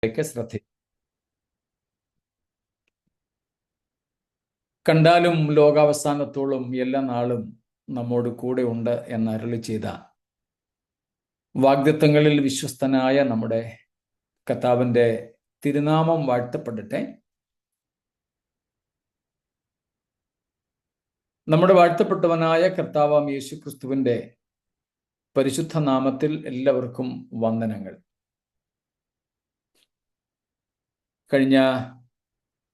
ശ്രദ്ധ. കണ്ടാലും ലോകാവസാനത്തോളം എല്ലാ നാളും നമ്മോട് കൂടെ ഉണ്ട് എന്ന് അരുളി ചെയ്ത വാഗ്ദത്തങ്ങളിൽ വിശ്വസ്തനായ നമ്മുടെ കർത്താവിന്റെ തിരുനാമം വാഴ്ത്തപ്പെടട്ടെ. നമ്മുടെ വാഴ്ത്തപ്പെട്ടവനായ കർത്താവാം യേശു ക്രിസ്തുവിന്റെ പരിശുദ്ധ നാമത്തിൽ എല്ലാവർക്കും വന്ദനങ്ങൾ. കഴിഞ്ഞ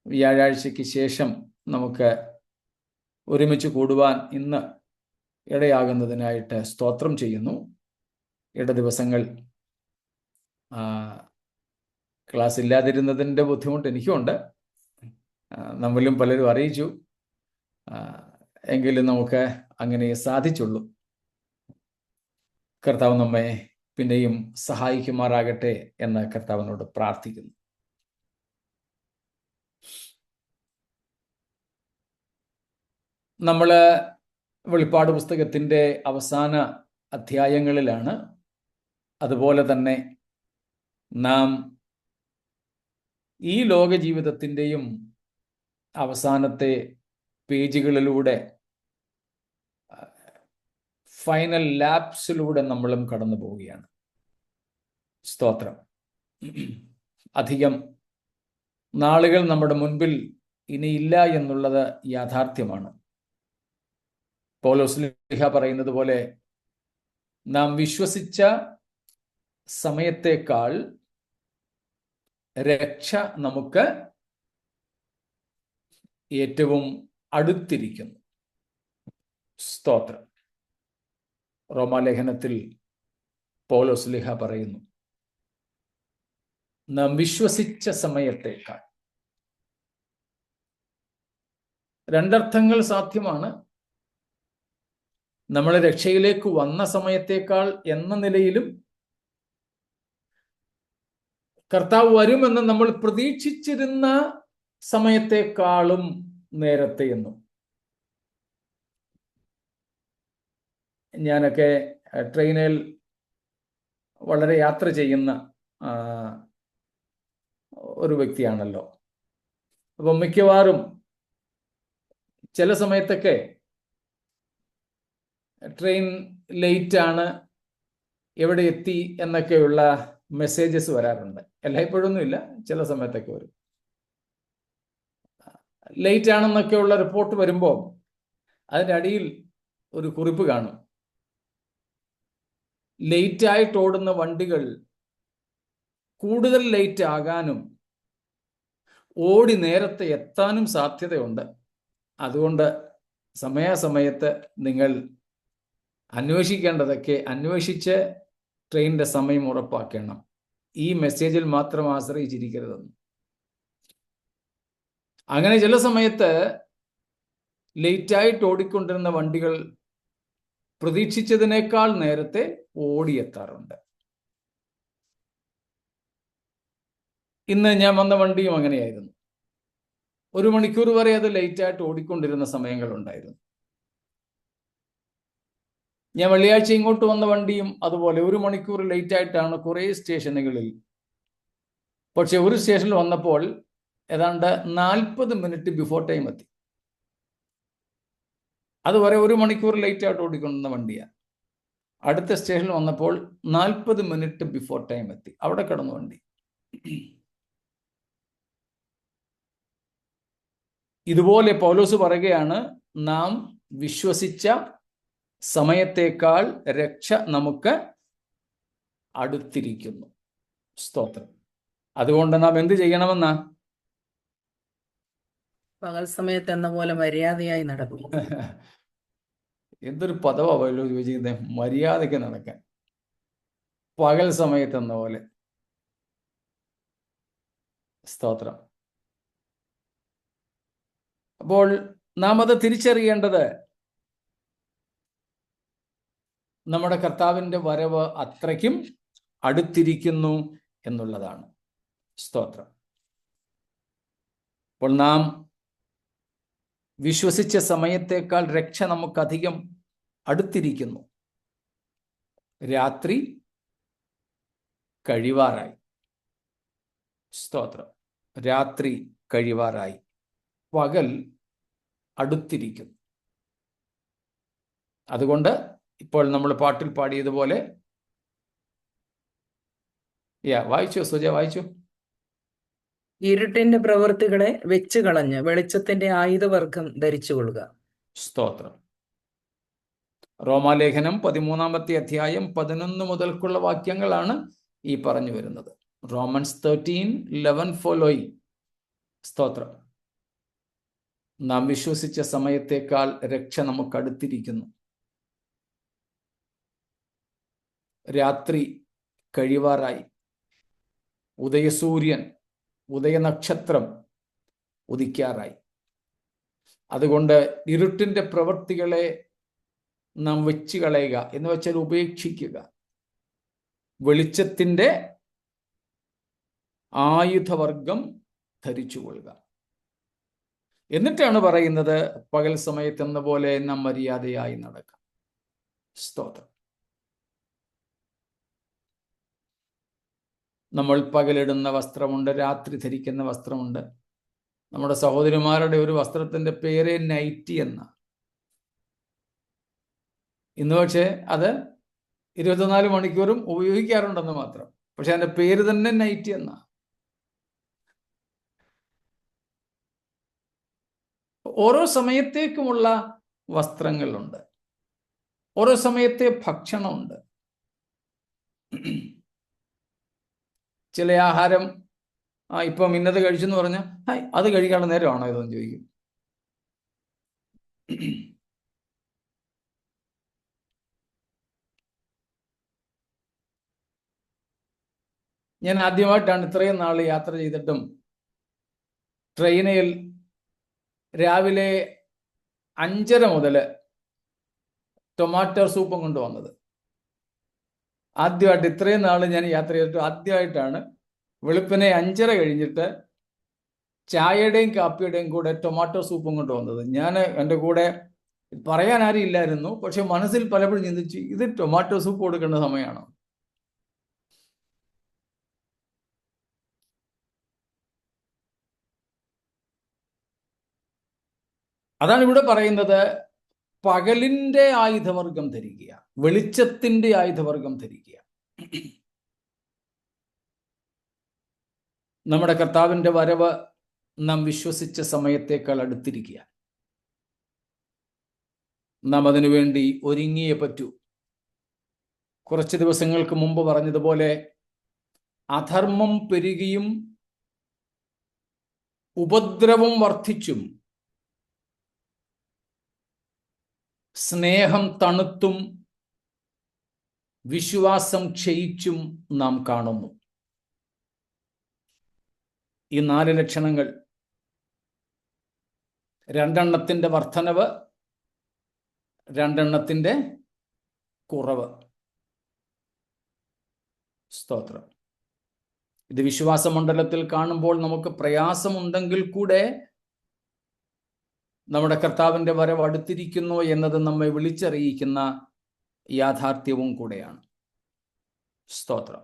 വ്യാഴാഴ്ചയ്ക്ക് ശേഷം നമുക്ക് ഒരുമിച്ച് കൂടുവാൻ ഇന്ന് ഇടയാകുന്നതിനായിട്ട് സ്തോത്രം ചെയ്യുന്നു. ദിവസങ്ങൾ ക്ലാസ് ഇല്ലാതിരുന്നതിൻ്റെ ബുദ്ധിമുട്ട് എനിക്കുമുണ്ട്, നമ്മളും പലരും അറിയിച്ചു. എങ്കിലും നമുക്ക് അങ്ങനെ സാധിച്ചുള്ളൂ. കർത്താവ് നമ്മെ പിന്നെയും സഹായിക്കുമാറാകട്ടെ എന്ന് കർത്താവിനോട് പ്രാർത്ഥിക്കുന്നു. നമ്മൾ വെളിപ്പാട് പുസ്തകത്തിൻ്റെ അവസാന അധ്യായങ്ങളിലാണ്. അതുപോലെ തന്നെ നാം ഈ ലോക ജീവിതത്തിൻ്റെയും അവസാനത്തെ പേജുകളിലൂടെ ഫൈനൽ ലാപ്സിലൂടെ നമ്മളും കടന്നു പോവുകയാണ്. സ്തോത്രം. അധികം നാളുകൾ നമ്മുടെ മുൻപിൽ ഇനിയില്ല എന്നുള്ളത് യാഥാർത്ഥ്യമാണ്. പൗലോസ് ശ്ലീഹ പറയുന്നത് പോലെ നാം വിശ്വസിച്ച സമയത്തേക്കാൾ രക്ഷ നമുക്ക് ഏറ്റവും അടുത്തിരിക്കുന്നു. സ്തോത്രം. റോമാലേഖനത്തിൽ പൗലോസ് ശ്ലീഹ പറയുന്നു, നാം വിശ്വസിച്ച സമയത്തേക്കാൾ. രണ്ടർത്ഥങ്ങൾ സാധ്യമാണ്. നമ്മൾ രക്ഷയിലേക്ക് വന്ന സമയത്തേക്കാൾ എന്ന നിലയിലും, കർത്താവ് വരുമെന്ന് നമ്മൾ പ്രതീക്ഷിച്ചിരുന്ന സമയത്തേക്കാളും നേരത്തെ എന്നും. ഞാനൊക്കെ ട്രെയിനിൽ വളരെ യാത്ര ചെയ്യുന്ന ഒരു വ്യക്തിയാണല്ലോ. അപ്പം മിക്കവാറും ചില സമയത്തൊക്കെ ട്രെയിൻ ലേറ്റ് ആണ്, എവിടെ എത്തി എന്നൊക്കെയുള്ള മെസ്സേജസ് വരാറുണ്ട്. എല്ലായ്പ്പോഴൊന്നും ഇല്ല, ചില സമയത്തൊക്കെ വരും. ലേറ്റ് ആണെന്നൊക്കെയുള്ള റിപ്പോർട്ട് വരുമ്പോൾ അതിൻ്റെ അടിയിൽ ഒരു കുറിപ്പ് കാണും. ലേറ്റായിട്ട് ഓടുന്ന വണ്ടികൾ കൂടുതൽ ലേറ്റ് ആകാനും ഓടി നേരത്തെ എത്താനും സാധ്യതയുണ്ട്. അതുകൊണ്ട് സമയാസമയത്ത് നിങ്ങൾ അന്വേഷിക്കേണ്ടതൊക്കെ അന്വേഷിച്ച് ട്രെയിനിൻ്റെ സമയം ഉറപ്പാക്കണം. ഈ മെസ്സേജിൽ മാത്രം ആശ്രയിച്ചിരിക്കരുതെന്ന്. അങ്ങനെ ചില സമയത്ത് ലേറ്റായിട്ട് ഓടിക്കൊണ്ടിരുന്ന വണ്ടികൾ പ്രതീക്ഷിച്ചതിനേക്കാൾ നേരത്തെ ഓടിയെത്താറുണ്ട്. ഇന്ന് ഞാൻ വന്ന വണ്ടിയും അങ്ങനെയായിരുന്നു. 1 മണിക്കൂർ വരെ അത് ലേറ്റായിട്ട് ഓടിക്കൊണ്ടിരുന്ന സമയങ്ങളുണ്ടായിരുന്നു. ഞാൻ വെള്ളിയാഴ്ച ഇങ്ങോട്ട് വന്ന വണ്ടിയും അതുപോലെ 1 മണിക്കൂർ ലേറ്റായിട്ടാണ് കുറേ സ്റ്റേഷനുകളിൽ. പക്ഷെ ഒരു സ്റ്റേഷനിൽ വന്നപ്പോൾ ഏതാണ്ട് 40 മിനിറ്റ് ബിഫോർ ടൈം എത്തി. അതുവരെ 1 മണിക്കൂർ ലേറ്റായിട്ട് ഓടിക്കൊണ്ടിരുന്ന വണ്ടിയാണ്. അടുത്ത സ്റ്റേഷനിൽ വന്നപ്പോൾ 40 മിനിറ്റ് ബിഫോർ ടൈം എത്തി. അവിടെ കിടന്നു വണ്ടി. ഇതുപോലെ പൗലോസ് പറയുകയാണ്, നാം വിശ്വസിച്ച സമയത്തേക്കാൾ രക്ഷ നമുക്ക് അടുത്തിരിക്കുന്നു. സ്തോത്രം. അതുകൊണ്ട് നാം എന്ത് ചെയ്യണമെന്നാ? പകൽ സമയത്ത് എന്ന പോലെ മര്യാദയായി നടക്കും. എന്തൊരു പദവാ പൗലോസ് ചോദിച്ചിരുന്നത്, മര്യാദയ്ക്ക് നടക്കാൻ. പകൽ സമയത്ത് എന്ന പോലെ. സ്തോത്രം. അപ്പോൾ നാം അത് തിരിച്ചറിയേണ്ടത് നമ്മുടെ കർത്താവിൻ്റെ വരവ് അത്രയ്ക്കും അടുത്തിരിക്കുന്നു എന്നുള്ളതാണ്. സ്തോത്രം. അപ്പോൾ നാം വിശ്വസിച്ച സമയത്തേക്കാൾ രക്ഷ നമുക്കധികം അടുത്തിരിക്കുന്നു. രാത്രി കഴിവാറായി. സ്തോത്രം. രാത്രി കഴിവാറായി, പകൽ അടുത്തിരിക്കുന്നു. അതുകൊണ്ട് ഇപ്പോൾ നമ്മൾ പാട്ടിൽ പാടിയതുപോലെ, വായിച്ചു സുജ, വായിച്ചു. ഇരുട്ടിന്റെ പ്രവൃത്തികളെ വെച്ച് കളഞ്ഞ് വെളിച്ചത്തിന്റെ ആയുധവർഗം ധരിച്ചുകൊള്ളുക. സ്തോത്രം. റോമാലേഖനം 13-ാമത്തെ അധ്യായം 11 മുതൽക്കുള്ള വാക്യങ്ങളാണ് ഈ പറഞ്ഞു വരുന്നത്. Romans 13:11 following. സ്തോത്രം. നാം വിശ്വസിച്ച സമയത്തേക്കാൾ രക്ഷ നമുക്ക് അടുത്തിരിക്കുന്നു. രാത്രി കഴിവാറായി, ഉദയസൂര്യൻ, ഉദയനക്ഷത്രം ഉദിക്കാറായി. അതുകൊണ്ട് ഇരുട്ടിന്റെ പ്രവൃത്തികളെ നാം വെച്ച് കളയുക എന്ന് വെച്ചാൽ ഉപേക്ഷിക്കുക. വെളിച്ചത്തിന്റെ ആയുധവർഗം ധരിച്ചുകൊള്ളുക. എന്നിട്ടാണ് പറയുന്നത്, പകൽ സമയത്തെന്ന പോലെ നാം മര്യാദയായി നടക്കാം. സ്തോത്രം. നമ്മൾ പകലിടുന്ന വസ്ത്രമുണ്ട്, രാത്രി ധരിക്കുന്ന വസ്ത്രമുണ്ട്. നമ്മുടെ സഹോദരിമാരുടെ ഒരു വസ്ത്രത്തിന്റെ പേര് നൈറ്റി എന്ന. ഇന്ന് പക്ഷേ അത് 24 മണിക്കൂറും ഉപയോഗിക്കാറുണ്ടെന്ന് മാത്രം. പക്ഷെ അതിന്റെ പേര് തന്നെ നൈറ്റി എന്ന. ഓരോ സമയത്തേക്കുമുള്ള വസ്ത്രങ്ങളുണ്ട്, ഓരോ സമയത്തെ ഭക്ഷണമുണ്ട്. ചില ആഹാരം ഇപ്പം ഇന്നത് കഴിച്ചെന്ന് പറഞ്ഞാൽ അത് കഴിക്കാനുള്ള നേരമാണോ ഇതെന്ന് ചോദിക്കും. ഞാൻ ആദ്യമായിട്ടാണ് ഇത്രയും നാൾ യാത്ര ചെയ്തിട്ടും ട്രെയിനിൽ രാവിലെ 5:30 മുതൽ ടൊമാറ്റോ സൂപ്പും കൊണ്ടുവന്നത്. ആദ്യമായിട്ട് ഇത്രയും നാൾ ഞാൻ യാത്ര ചെയ്തിട്ട് ആദ്യമായിട്ടാണ് വെളുപ്പിനെ 5:30 കഴിഞ്ഞിട്ട് ചായയുടെയും കാപ്പിയുടെയും കൂടെ ടൊമാറ്റോ സൂപ്പും കൊണ്ടുവന്നത്. ഞാൻ എൻ്റെ കൂടെ പറയാൻ ആരും ഇല്ലായിരുന്നു, പക്ഷെ മനസ്സിൽ പലപ്പോഴും ചിന്തിച്ചു, ഇത് ടൊമാറ്റോ സൂപ്പ് കൊടുക്കേണ്ട സമയമാണോ? അതാണ് ഇവിടെ പറയുന്നത്, പകലിന്റെ ആയുധവർഗം ധരിക്കുക, വെളിച്ചത്തിന്റെ ആയുധവർഗം ധരിക്കുക. നമ്മുടെ കർത്താവിന്റെ വരവ് നാം വിശ്വസിച്ച സമയത്തേക്കാൾ അടുത്തിരിക്കുക. നാം അതിനുവേണ്ടി ഒരുങ്ങിയേ പറ്റൂ. കുറച്ച് ദിവസങ്ങൾക്ക് മുമ്പ് പറഞ്ഞതുപോലെ, അധർമ്മം പെരുകിയും ഉപദ്രവം വർദ്ധിച്ചും സ്നേഹം തണുത്തും വിശ്വാസം ക്ഷയിച്ചും നാം കാണുന്നു. ഈ 4 ലക്ഷണങ്ങൾ, 2 വർധനവ്, 2 കുറവ്. സ്തോത്രം. ഇത് വിശ്വാസമണ്ഡലത്തിൽ കാണുമ്പോൾ നമുക്ക് പ്രയാസമുണ്ടെങ്കിൽ കൂടെ നമ്മുടെ കർത്താവിന്റെ വരവ് അടുത്തിരിക്കുന്നു എന്നത് നമ്മെ വിളിച്ചറിയിക്കുന്ന യാഥാർത്ഥ്യവും കൂടെയാണ്. സ്തോത്രം.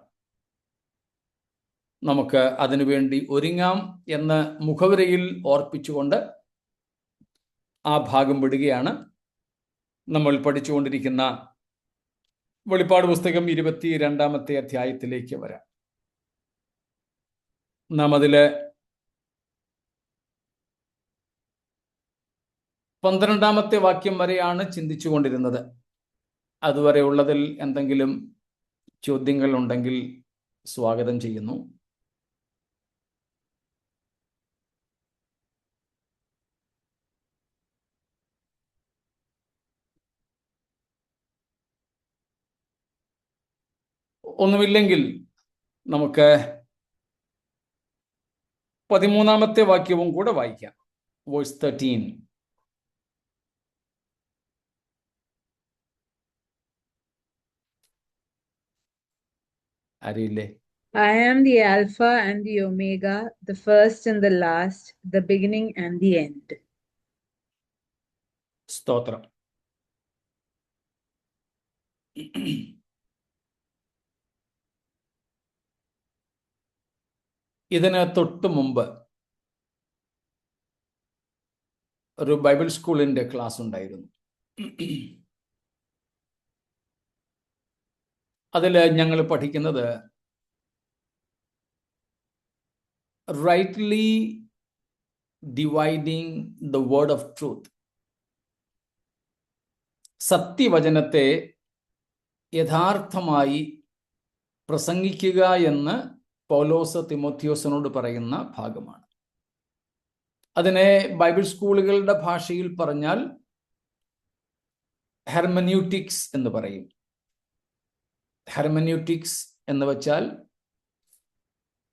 നമുക്ക് അതിനുവേണ്ടി ഒരുങ്ങാം എന്ന് മുഖവുരയിൽ ഓർപ്പിച്ചുകൊണ്ട് ആ ഭാഗം വിടുകയാണ്. നമ്മൾ പഠിച്ചുകൊണ്ടിരിക്കുന്ന വെളിപ്പാട് പുസ്തകം 22-ാമത്തെ അധ്യായത്തിലേക്ക് വരാം. നാം അതില് 12-ാമത്തെ വാക്യം വരെയാണ് ചിന്തിച്ചു കൊണ്ടിരുന്നത്. അതുവരെ ഉള്ളതിൽ എന്തെങ്കിലും ചോദ്യങ്ങൾ ഉണ്ടെങ്കിൽ സ്വാഗതം ചെയ്യുന്നു. ഒന്നുമില്ലെങ്കിൽ നമുക്ക് 13-ാമത്തെ വാക്യവും കൂടെ വായിക്കാം. വേഴ്സ് 13. അറിയില്ലേ? I am the Alpha and the Omega, the first and the last, the beginning and the end. സ്തോത്രം. ഇതിന് തൊട്ട് മുമ്പ് ഒരു ബൈബിൾ സ്കൂളിന്റെ ക്ലാസ് ഉണ്ടായിരുന്നു. അതിൽ ഞങ്ങൾ പഠിക്കുന്നത് rightly dividing the word of truth. സത്യവചനത്തെ യഥാർത്ഥമായി പ്രസംഗിക്കുക എന്ന് പൗലോസ് തിമോത്തിയോസിനോട് പറയുന്ന ഭാഗമാണ്. അതിനെ ബൈബിൾ സ്കൂളുകളുടെ ഭാഷയിൽ പറഞ്ഞാൽ ഹെർമന്യൂട്ടിക്സ് എന്ന് പറയും. ഹെർമന്യൂട്ടിക്സ് എന്ന് വെച്ചാൽ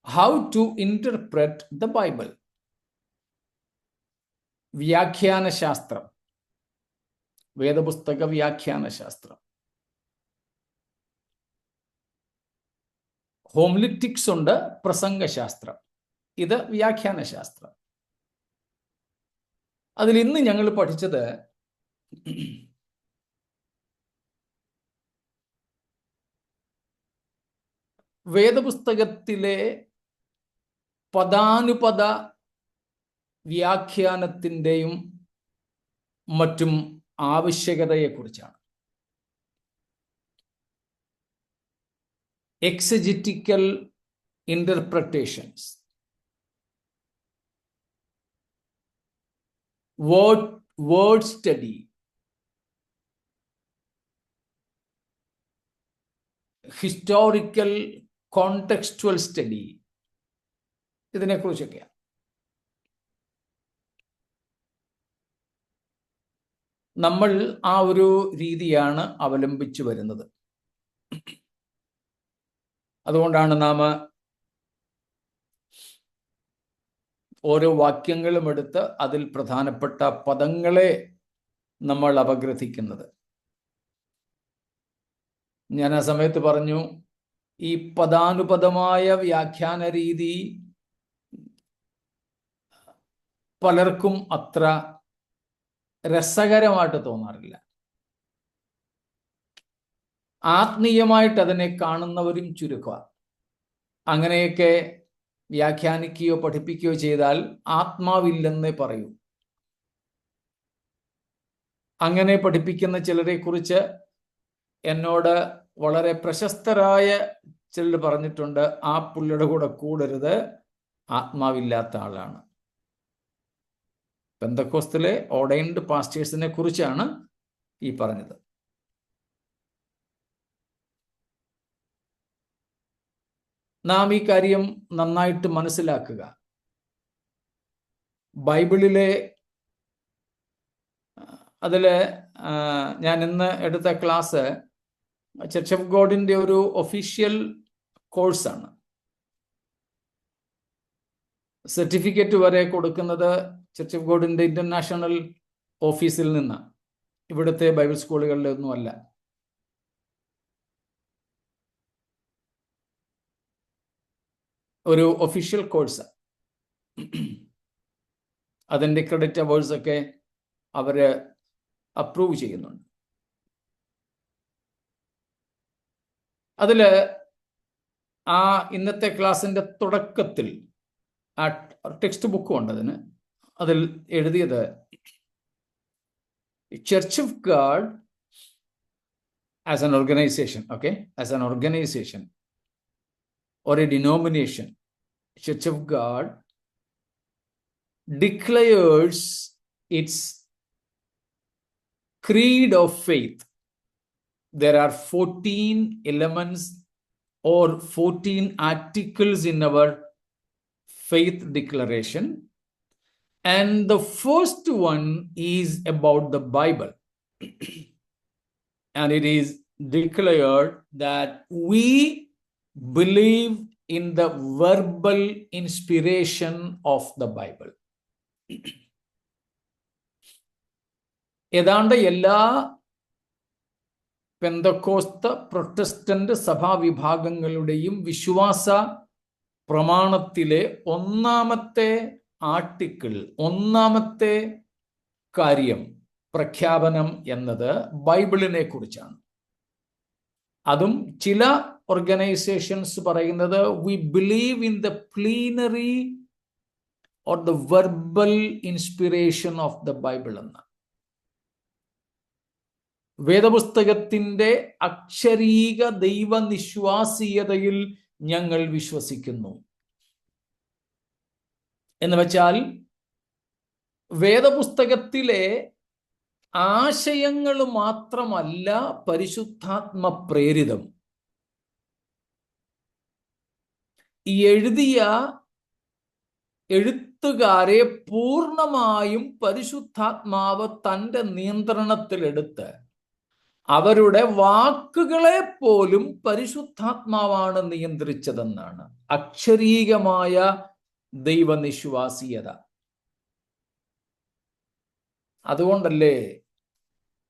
how to interpret the Bible. വ്യാഖ്യാന ശാസ്ത്രം, വേദപുസ്തക വ്യാഖ്യാന ശാസ്ത്രം. ഹോംലിറ്റിക്സ് ഉണ്ട്, പ്രസംഗശാസ്ത്രം. ഇത് വ്യാഖ്യാന ശാസ്ത്രം. അതിൽ ഇന്ന് ഞങ്ങൾ പഠിച്ചത് വേദപുസ്തകത്തിലെ പദാനുപദ വ്യാഖ്യാനത്തിൻ്റെയും മറ്റും ആവശ്യകതയെക്കുറിച്ചാണ്. Exegetical interpretations, word study, historical contextual study, ഇതിനെക്കുറിച്ചൊക്കെയാണ്. നമ്മൾ ആ ഒരു രീതിയാണ് അവലംബിച്ചു വരുന്നത്. അതുകൊണ്ടാണ് നാം ഓരോ വാക്യങ്ങളും എടുത്ത് അതിൽ പ്രധാനപ്പെട്ട പദങ്ങളെ നമ്മൾ അപഗ്രഥിക്കുന്നത്. ഞാൻ ആ സമയത്ത് പറഞ്ഞു, ഈ പദാനുപദമായ വ്യാഖ്യാന രീതി പലർക്കും അത്ര രസകരമായിട്ട് തോന്നാറില്ല. ആത്മീയമായിട്ട് അതിനെ കാണുന്നവരും ചുരുക്കമാണ്. അങ്ങനെയൊക്കെ വ്യാഖ്യാനിക്കുകയോ പഠിപ്പിക്കുകയോ ചെയ്താൽ ആത്മാവില്ലെന്നേ പറയൂ. അങ്ങനെ പഠിപ്പിക്കുന്ന ചിലരെ കുറിച്ച് എന്നോട് വളരെ പ്രശസ്തരായ ചിലർ പറഞ്ഞിട്ടുണ്ട്, ആ പുള്ളിയുടെ കൂടെ കൂടരുത്, ആത്മാവില്ലാത്ത ആളാണ്. പെന്തക്കോസ്തിലെ ഓർഡൈൻഡ് പാസ്റ്റേഴ്സിനെ കുറിച്ചാണ് ഈ പറഞ്ഞത്. നാം ഈ കാര്യം നന്നായിട്ട് മനസ്സിലാക്കുക. ബൈബിളിലെ അതില് ഞാൻ ഇന്ന് എടുത്ത ക്ലാസ് ചർച്ച് ഓഫ് ഗോഡിന്റെ ഒരു ഒഫീഷ്യൽ കോഴ്സാണ്. സർട്ടിഫിക്കറ്റ് വരെ കൊടുക്കുന്നത് ചർച്ച് ഓഫ് ഗോഡിന്റെ ഇന്റർനാഷണൽ ഓഫീസിൽ നിന്നാണ്, ഇവിടുത്തെ ബൈബിൾ സ്കൂളുകളിലൊന്നും അല്ല. ഒരു ഒഫീഷ്യൽ കോഴ്സ്. അതിൻ്റെ ക്രെഡിറ്റ് അവേഴ്സ് ഒക്കെ അവര് അപ്രൂവ് ചെയ്യുന്നുണ്ട്. അതില് ആ ഇന്നത്തെ ക്ലാസ്സിന്റെ തുടക്കത്തിൽ ആ ടെക്സ്റ്റ് ബുക്കും ഉണ്ട്. അതിൽ എഴുതിയത്, church of God as an organization, okay, as an organization or a denomination, Church of God declares its creed of faith. There are 14 elements or 14 articles in our faith declaration, and the first one is about the Bible. And it is declared that we believe in the verbal inspiration of the Bible. ഏതാണ്ട് എല്ലാ Pentecost Protestant സഭാവിഭാഗങ്ങളുടെയും വിശ്വാസ പ്രമാണത്തിലെ ഒന്നാമത്തെ article, ഒന്നാമത്തെ കാര്യം, പ്രഖ്യാപനം എന്നത് ബൈബിളിനെ കുറിച്ചാണ്. അതും ചില ഓർഗനൈസേഷൻസ് പറയുന്നത് we believe in the plenary or the verbal inspiration of the Bible എന്ന്. വേദപുസ്തകത്തിന്റെ അക്ഷരീക ദൈവനിശ്വാസീയതയിൽ ഞങ്ങൾ വിശ്വസിക്കുന്നു. എന്ന് വെച്ചാൽ വേദപുസ്തകത്തിലെ ആശയങ്ങൾ മാത്രമല്ല പരിശുദ്ധാത്മ പ്രേരിതം. ഈ എഴുതിയ എഴുത്തുകാരെ പൂർണ്ണമായും പരിശുദ്ധാത്മാവ് തൻ്റെ നിയന്ത്രണത്തിലെടുത്ത് അവരുടെ വാക്കുകളെ പോലും പരിശുദ്ധാത്മാവാണ് നിയന്ത്രിച്ചതെന്നാണ് അക്ഷരീകമായ ദൈവനിശ്വാസീയത. അതുകൊണ്ടല്ലേ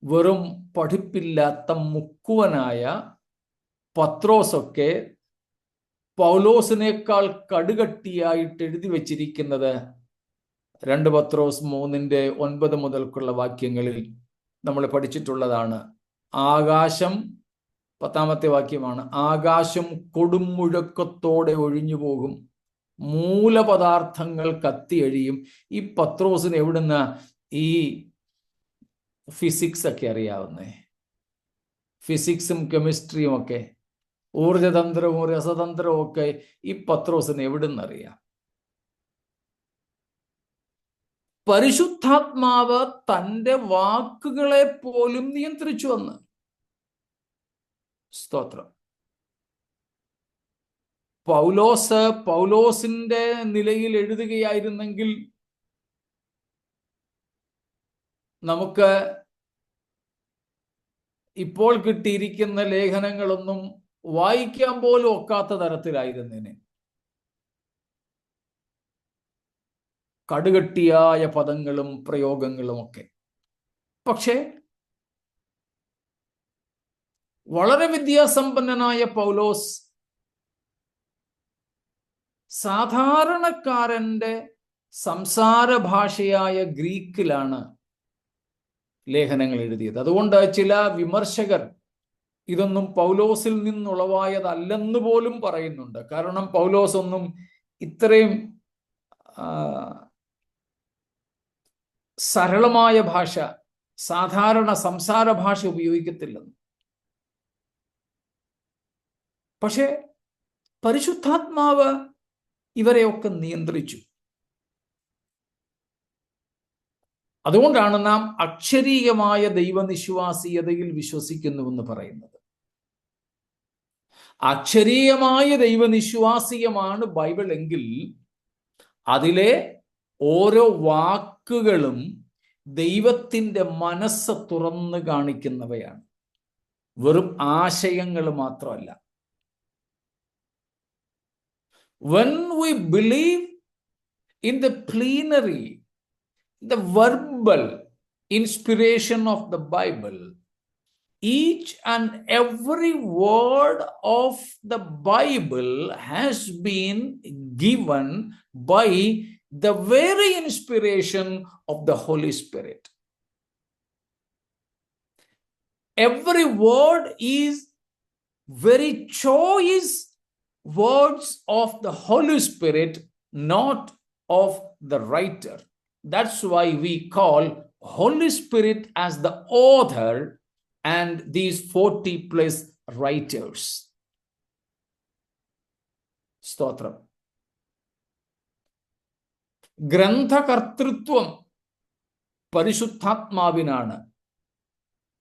വെറും പഠിപ്പില്ലാത്ത മുക്കുവനായ പത്രോസൊക്കെ പൗലോസിനേക്കാൾ കടുകട്ടിയായിട്ട് എഴുതി വച്ചിരിക്കുന്നത് 2 പത്രോസ് 3:9 മുതൽക്കുള്ള വാക്യങ്ങളിൽ നമ്മൾ പഠിച്ചിട്ടുള്ളതാണ്. ആകാശം 10ാമത്തെ വാക്യമാണ്. ആകാശം കൊടുമുഴക്കത്തോടെ ഒഴിഞ്ഞു പോകും, മൂലപദാർത്ഥങ്ങൾ കത്തിയഴിയും. ഈ പത്രോസിന് എവിടുന്ന ഈ ഫിസിക്സ് ഒക്കെ അറിയാവുന്നേ? ഫിസിക്സും കെമിസ്ട്രിയും ഒക്കെ, ഊർജതന്ത്രവും രസതന്ത്രവും ഒക്കെ ഈ പത്രോസിന് എവിടുന്നറിയാം? പരിശുദ്ധാത്മാവ് തൻ്റെ വാക്കുകളെ പോലും നിയന്ത്രിച്ചു വന്ന്. സ്തോത്രം. പൗലോസിന്റെ നിലയിൽ എഴുതുകയായിരുന്നെങ്കിൽ നമുക്ക് ഇപ്പോൾ കിട്ടിയിരിക്കുന്ന ലേഖനങ്ങളൊന്നും വായിക്കാൻ പോലും ഒക്കാത്ത തരത്തിലായിരുന്നേനെ. കടുകട്ടിയായ പദങ്ങളും പ്രയോഗങ്ങളും ഒക്കെ. പക്ഷേ വളരെ വിദ്യാസമ്പന്നനായ പൗലോസ് സാധാരണക്കാരന്റെ സംസാര ഭാഷയായ ഗ്രീക്കിലാണ് ലേഖനങ്ങൾ എഴുതിയത്. അതുകൊണ്ട് ചില വിമർശകർ ഇതൊന്നും പൗലോസിൽ നിന്നുളവായതല്ലെന്ന് പോലും പറയുന്നുണ്ട്. കാരണം പൗലോസ് ഒന്നും ഇത്രയും സരളമായ ഭാഷ, സാധാരണ സംസാര ഭാഷ ഉപയോഗിക്കത്തില്ലെന്ന്. പക്ഷേ പരിശുദ്ധാത്മാവ് ഇവരെയൊക്കെ നിയന്ത്രിച്ചു. അതുകൊണ്ടാണ് നാം അക്ഷരീയമായ ദൈവനിശ്വാസീയതയിൽ വിശ്വസിക്കുന്നുവെന്ന് പറയുന്നത്. അക്ഷരീയമായ ദൈവനിശ്വാസീയമാണ് ബൈബിൾ എങ്കിൽ അതിലെ ഓരോ വാക്കുകളും ദൈവത്തിൻ്റെ മനസ്സ് തുറന്നു കാണിക്കുന്നവയാണ്, വെറും ആശയങ്ങൾ മാത്രമല്ല. When we believe in the plenary, the verbal inspiration of the Bible, each and every word of the Bible has been given by the very inspiration of the Holy Spirit. Every word is very choice words of the Holy Spirit, not of the writer. That's why we call Holy Spirit as the author and these 40+ writers. സ്തോത്രം. ഗ്രന്ഥകർത്തൃത്വം പരിശുദ്ധാത്മാവിനാണ്.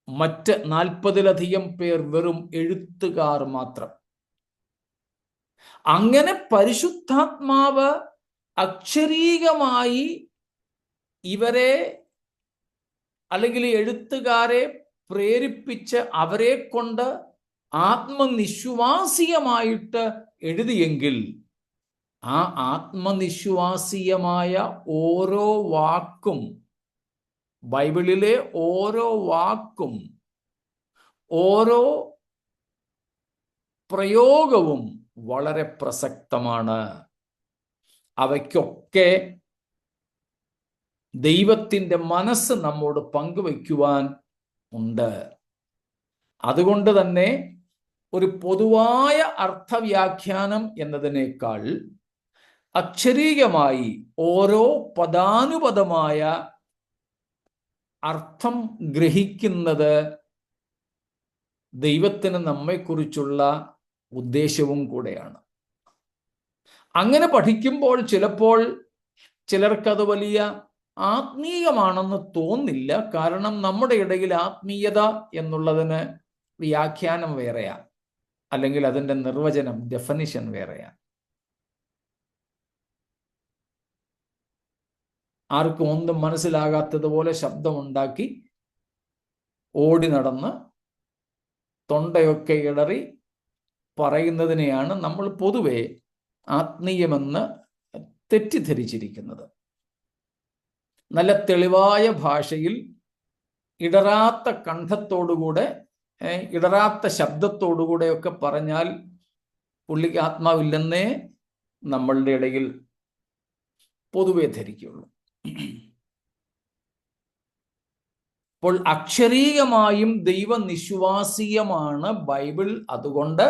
മറ്റ് 40-ലധികം പേർ വെറും എഴുത്തുകാർ മാത്രം. അങ്ങനെ പരിശുദ്ധാത്മാവ് അക്ഷരീകമായി ഇവരെ അല്ലെങ്കിൽ എഴുത്തുകാരെ പ്രേരിപ്പിച്ച് അവരെ കൊണ്ട് ആത്മനിശ്വാസീയമായിട്ട് എഴുതിയെങ്കിൽ ആ ആത്മനിശ്വാസീയമായ ഓരോ വാക്കും, ബൈബിളിലെ ഓരോ വാക്കും, ഓരോ പ്രയോഗവും വളരെ പ്രസക്തമാണ്. അവയ്ക്കൊക്കെ ദൈവത്തിൻ്റെ മനസ്സ് നമ്മോട് പങ്കുവയ്ക്കുവാൻ ഉണ്ട്. അതുകൊണ്ട് തന്നെ ഒരു പൊതുവായ അർത്ഥവ്യാഖ്യാനം എന്നതിനേക്കാൾ അക്ഷരീകമായി ഓരോ പദാനുപദമായ അർത്ഥം ഗ്രഹിക്കുന്നത് ദൈവത്തിന് നമ്മെക്കുറിച്ചുള്ള ഉദ്ദേശവും കൂടെയാണ്. അങ്ങനെ പഠിക്കുമ്പോൾ ചിലപ്പോൾ ചിലർക്കത് വലിയ ആത്മീയമാണെന്ന് തോന്നില്ല. കാരണം നമ്മുടെ ഇടയിൽ ആത്മീയത എന്നുള്ളതിന് വ്യാഖ്യാനം വേറെയാണ്, അല്ലെങ്കിൽ അതിൻ്റെ നിർവചനം, ഡെഫിനിഷൻ വേറെയാണ്. ആർക്കും ഒന്നും മനസ്സിലാകാത്തതുപോലെ ശബ്ദമുണ്ടാക്കി ഓടി നടന്ന് തൊണ്ടയൊക്കെ ഇടറി പറയുന്നതിനെയാണ് നമ്മൾ പൊതുവെ ആത്മീയമെന്ന് തെറ്റിദ്ധരിച്ചിരിക്കുന്നത്. നല്ല തെളിവായ ഭാഷയിൽ ഇടറാത്ത കണ്ഠത്തോടുകൂടെ ഇടറാത്ത ശബ്ദത്തോടുകൂടെയൊക്കെ പറഞ്ഞാൽ പുള്ളിക്ക് ആത്മാവില്ലെന്നേ നമ്മളുടെ ഇടയിൽ പൊതുവെ ധരിക്കുള്ളൂ. അപ്പോൾ അക്ഷരീകമായും ദൈവനിശ്വാസീയമാണ് ബൈബിൾ. അതുകൊണ്ട്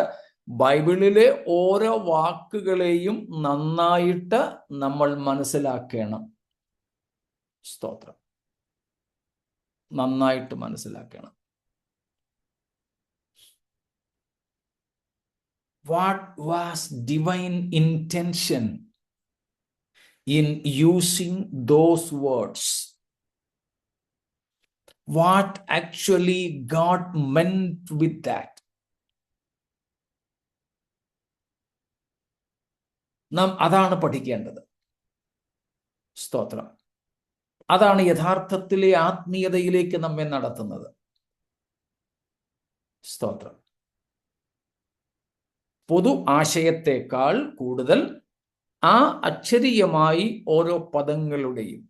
ബൈബിളിലെ ഓരോ വാക്കുകളെയും നന്നായിട്ട് നമ്മൾ മനസ്സിലാക്കണം. സ്തോത്രം. നന്നായിട്ട് മനസ്സിലാക്കണം. What was divine intention in using those words? What actually God meant with that? നാം അതാണ് പഠിക്കേണ്ടത്. സ്തോത്രം. അതാണ് യഥാർത്ഥത്തിലെ ആത്മീയതയിലേക്ക് നമ്മെ നടത്തുന്നത്. സ്തോത്രം. പൊതു ആശയത്തെക്കാൾ കൂടുതൽ ആ അക്ഷരീയമായി ഓരോ പദങ്ങളുടെയും,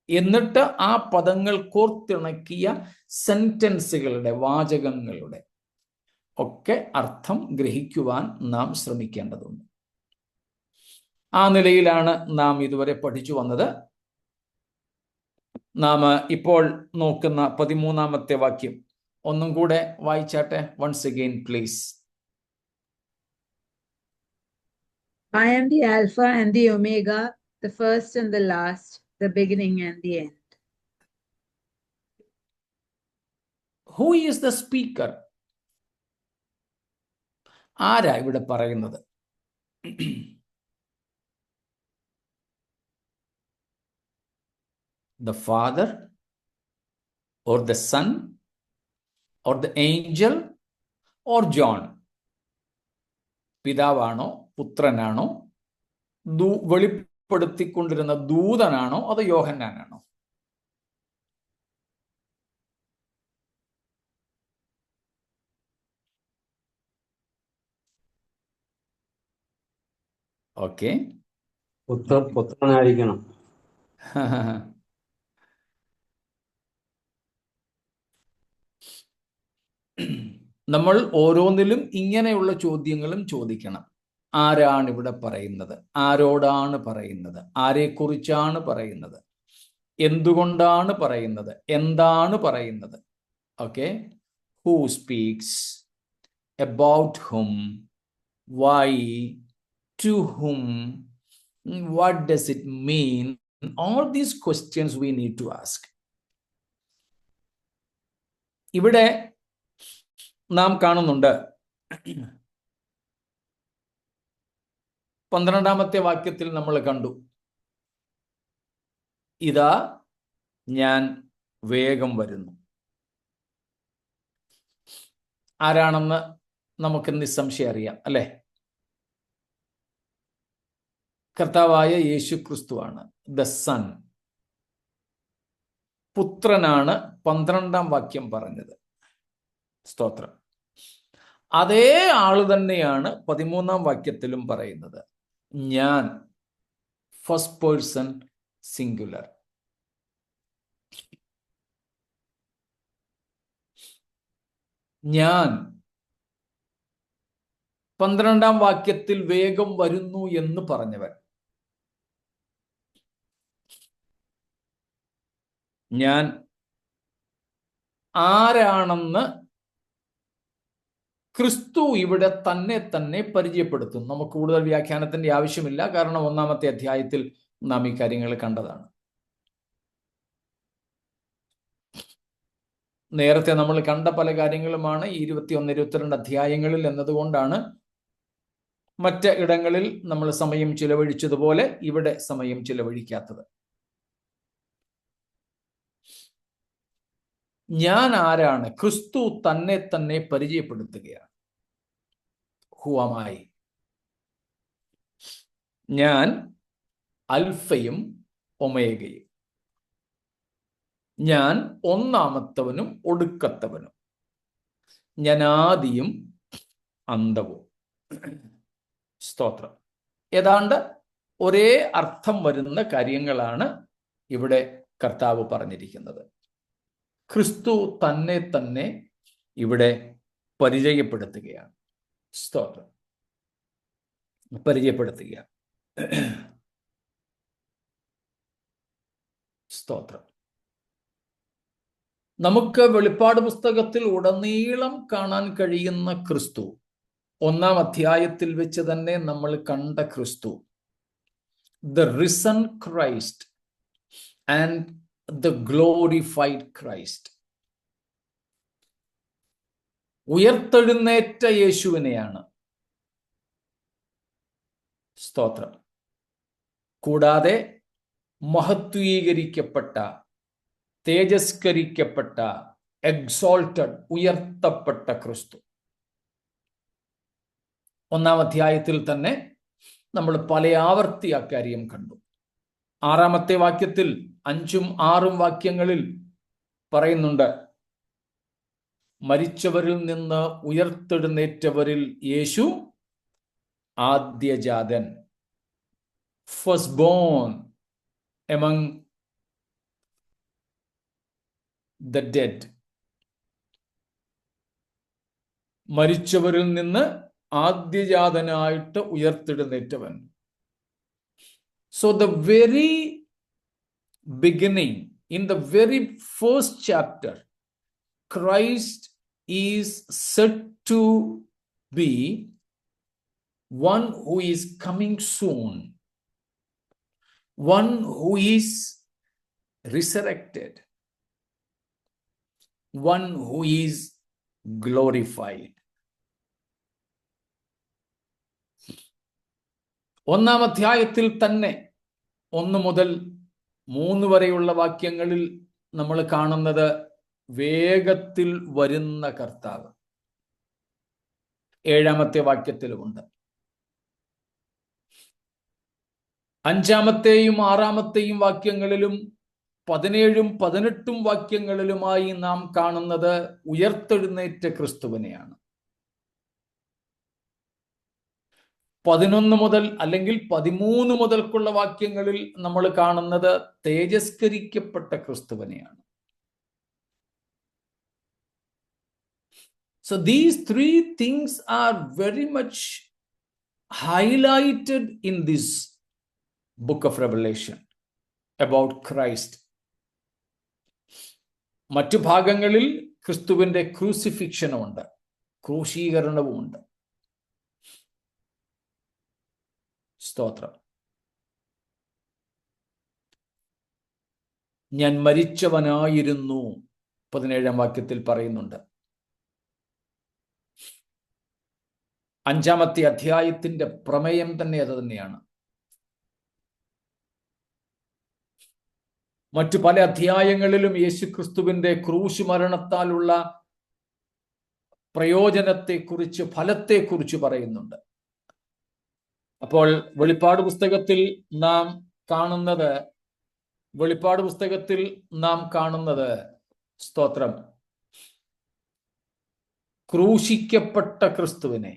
എന്നിട്ട് ആ പദങ്ങൾ കോർത്തിണക്കിയ സെന്റൻസുകളുടെ, വാചകങ്ങളുടെ ഒക്കെ അർത്ഥം ഗ്രഹിക്കുവാൻ നാം ശ്രമിക്കേണ്ടതുണ്ട്. ആ നിലയിലാണ് നാം ഇതുവരെ പഠിച്ചു വന്നത്. നാം ഇപ്പോൾ നോക്കുന്ന 13-ാമത്തെ വാക്യം ഒന്നും കൂടെ വായിച്ചാട്ടെ. Once again please. I am the Alpha and the Omega, the first and the last, the beginning and the end. Who is the speaker? ആരാ ഇവിടെ പറയുന്നത്? The Father or the Son or the angel or John? പിതാവാണോ, പുത്രനാണോ, വെളിപ്പെടുത്തിക്കൊണ്ടിരുന്ന ദൂതനാണോ, അതോ യോഹന്നാനാണോ? Okay, പുത്രനായിരിക്കണം. നമ്മൾ ഓരോന്നിലും ഇങ്ങനെയുള്ള ചോദ്യങ്ങളും ചോദിക്കണം. ആരാണ് ഇവിടെ പറയുന്നത്? ആരോടാണ് പറയുന്നത്? ആരെക്കുറിച്ചാണ് പറയുന്നത്? എന്തുകൊണ്ടാണ് പറയുന്നത്? എന്താണ് പറയുന്നത്? Okay, who speaks, about whom, why, to whom, what does it mean? All these questions we need to ask. ഇവിടെ നാം കാണുന്നുണ്ട് 12-ാമത്തെ വാക്യത്തിൽ നമ്മൾ കണ്ടു, ഇതാ ഞാൻ വേഗം വരുന്നു. ആരാണെന്ന് നമുക്ക് നിസ്സംശയം അറിയാം, അല്ലെ? കർത്താവായ യേശു ക്രിസ്തുവാണ്. ദ സൺ, പുത്രനാണ് 12-ാം വാക്യം പറഞ്ഞത്. സ്തോത്രം. അതേ ആള് തന്നെയാണ് 13-ാം വാക്യത്തിലും പറയുന്നത്. ഞാൻ, ഫസ്റ്റ് പേഴ്സൺ സിംഗുലർ. ഞാൻ 12-ാം വാക്യത്തിൽ വേഗം വരുന്നു എന്ന് പറഞ്ഞവൻ, ഞാൻ ആരാണെന്ന് ക്രിസ്തു ഇവിടെ തന്നെ തന്നെ പരിചയപ്പെടുത്തും. നമുക്ക് കൂടുതൽ വ്യാഖ്യാനത്തിന്റെ ആവശ്യമില്ല, കാരണം 1-ാമത്തെ അധ്യായത്തിൽ നാം ഈ കാര്യങ്ങൾ കണ്ടതാണ്. നേരത്തെ നമ്മൾ കണ്ട പല കാര്യങ്ങളുമാണ് ഈ 21, 22 അധ്യായങ്ങളിൽ എന്നതുകൊണ്ടാണ് മറ്റ് ഇടങ്ങളിൽ നമ്മൾ സമയം ചിലവഴിച്ചതുപോലെ ഇവിടെ സമയം ചിലവഴിക്കാത്തത്. ഞാൻ ആരാണ്? ക്രിസ്തു തന്നെ തന്നെ പരിചയപ്പെടുത്തുകയാണ്. Who am I? ഞാൻ അൽഫയും ഒമേഗയും, ഞാൻ ഒന്നാമത്തവനും ഒടുക്കത്തവനും, ഞാൻ ആദിയും അന്തവും. സ്തോത്രം. ഏതാണ്ട് ഒരേ അർത്ഥം വരുന്ന കാര്യങ്ങളാണ് ഇവിടെ കർത്താവ് പറഞ്ഞിരിക്കുന്നത്. ക്രിസ്തു തന്നെ തന്നെ ഇവിടെ പരിചയപ്പെടുത്തുകയാണ്. സ്തോത്രം. പരിചയപ്പെടുത്തുക. സ്തോത്രം. നമുക്ക് വെളിപ്പാട് പുസ്തകത്തിൽ ഉടനീളം കാണാൻ കഴിയുന്ന ക്രിസ്തു, 1-ാം അധ്യായത്തിൽ വെച്ച് തന്നെ നമ്മൾ കണ്ട ക്രിസ്തു, the risen Christ and the glorified Christ, ഉയർത്തെഴുന്നേറ്റ യേശുവിനെയാണ്. സ്തോത്രം. കൂടാതെ മഹത്വീകരിക്കപ്പെട്ട, തേജസ്കരിക്കപ്പെട്ട, എക്സോൾട്ടഡ്, ഉയർത്തപ്പെട്ട ക്രിസ്തു. 1-ാം അധ്യായത്തിൽ തന്നെ നമ്മൾ പല ആവർത്തി അക്കാര്യം കണ്ടു. 6-ാമത്തെ വാക്യത്തിൽ 5ഉം 6ഉം വാക്യങ്ങളിൽ പറയുന്നുണ്ട്, മരിച്ചവരിൽ നിന്ന് ഉയർത്തെഴുന്നേറ്റവരിൽ യേശു ആദ്യജാതൻ, first born among the dead. മരിച്ചവരിൽ നിന്ന് ആദ്യജാതനായിട്ട് ഉയർത്തെഴുന്നേറ്റവൻ. So the very beginning, in the very first chapter, Christ is said to be one who is coming soon, one who is resurrected, one who is glorified. 1-ാം അധ്യായത്തിൽ തന്നെ 1 മുതൽ 3 വരെയുള്ള വാക്യങ്ങളിൽ നമ്മൾ കാണുന്നത് വേഗത്തിൽ വരുന്ന കർത്താവ്. 7-ാമത്തെ വാക്യത്തിലുമുണ്ട്. 5-ാമത്തെയും 6-ാമത്തെയും വാക്യങ്ങളിലും 17ഉം 18ഉം വാക്യങ്ങളിലുമായി നാം കാണുന്നത് ഉയർത്തെഴുന്നേറ്റ ക്രിസ്തുവിനെയാണ്. 11 മുതൽ അല്ലെങ്കിൽ 13 മുതൽക്കുള്ള വാക്യങ്ങളിൽ നമ്മൾ കാണുന്നത് തേജസ്കരിക്കപ്പെട്ട ക്രിസ്തുവിനെയാണ്. So these 3 things are very much highlighted in this book of Revelation about Christ. മറ്റു ഭാഗങ്ങളിൽ ക്രിസ്തുവിന്റെ ക്രൂസിഫിക്ഷനുമുണ്ട്, ക്രൂശീകരണവുമുണ്ട്. സ്തോത്രം. ഞാൻ മരിച്ചവനായിരുന്നു 17-ാം വാക്യത്തിൽ പറയുന്നുണ്ട്. 5-ാമത്തെ അധ്യായത്തിന്റെ പ്രമേയം തന്നെ അത് തന്നെയാണ്. മറ്റു പല അധ്യായങ്ങളിലും യേശുക്രിസ്തുവിന്റെ ക്രൂശ് മരണത്താലുള്ള പ്രയോജനത്തെക്കുറിച്ച്, ഫലത്തെക്കുറിച്ച് പറയുന്നുണ്ട്. അപ്പോൾ വെളിപ്പാട് പുസ്തകത്തിൽ നാം കാണുന്നത് സ്തോത്രം, ക്രൂശിക്കപ്പെട്ട ക്രിസ്തുവിനെ,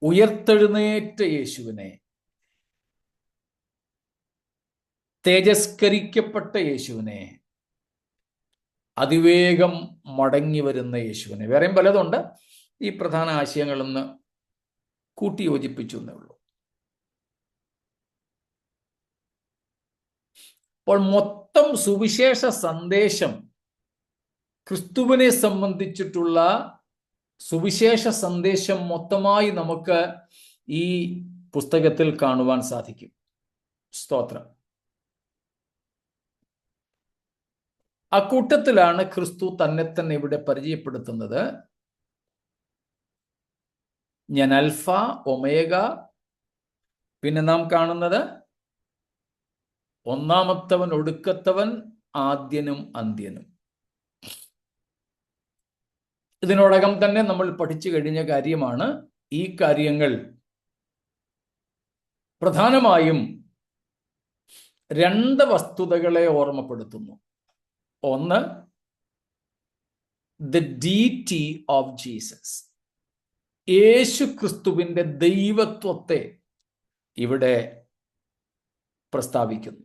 ഉയർത്തെഴുന്നേറ്റ യേശുവിനെ, തേജസ്കരിക്കപ്പെട്ട യേശുവിനെ, അതിവേഗം മടങ്ങി വരുന്ന യേശുവിനെ. വേറെയും പലതുണ്ട്. ഈ പ്രധാന ആശയങ്ങളൊന്ന് കൂട്ടിയോജിപ്പിച്ചു എന്നേ ഉള്ളൂ. അപ്പോൾ മൊത്തം സുവിശേഷ സന്ദേശം ക്രിസ്തുവിനെ സംബന്ധിച്ചിട്ടുള്ള സുവിശേഷ സന്ദേശം മൊത്തമായി നമുക്ക് ഈ പുസ്തകത്തിൽ കാണുവാൻ സാധിക്കും. സ്തോത്രം. അക്കൂട്ടത്തിലാണ് ക്രിസ്തു തന്നെ തന്നെ ഇവിടെ പരിചയപ്പെടുത്തുന്നത്. ഞാൻ അൽഫ ഒമേഗ, പിന്നെ നാം കാണുന്നത് ഒന്നാമത്തവൻ ഒടുക്കത്തവൻ ആദ്യനും അന്ത്യനും. ഇതിനോടകം തന്നെ നമ്മൾ പഠിച്ചു കഴിഞ്ഞ കാര്യമാണ്. ഈ കാര്യങ്ങൾ പ്രധാനമായും രണ്ട് വസ്തുതകളെ ഓർമ്മപ്പെടുത്തുന്നു. ഒന്ന്, ദ ഡീറ്റി ഓഫ് ജീസസ്, യേശു ക്രിസ്തുവിന്റെ ദൈവത്വത്തെ ഇവിടെ പ്രസ്താവിക്കുന്നു.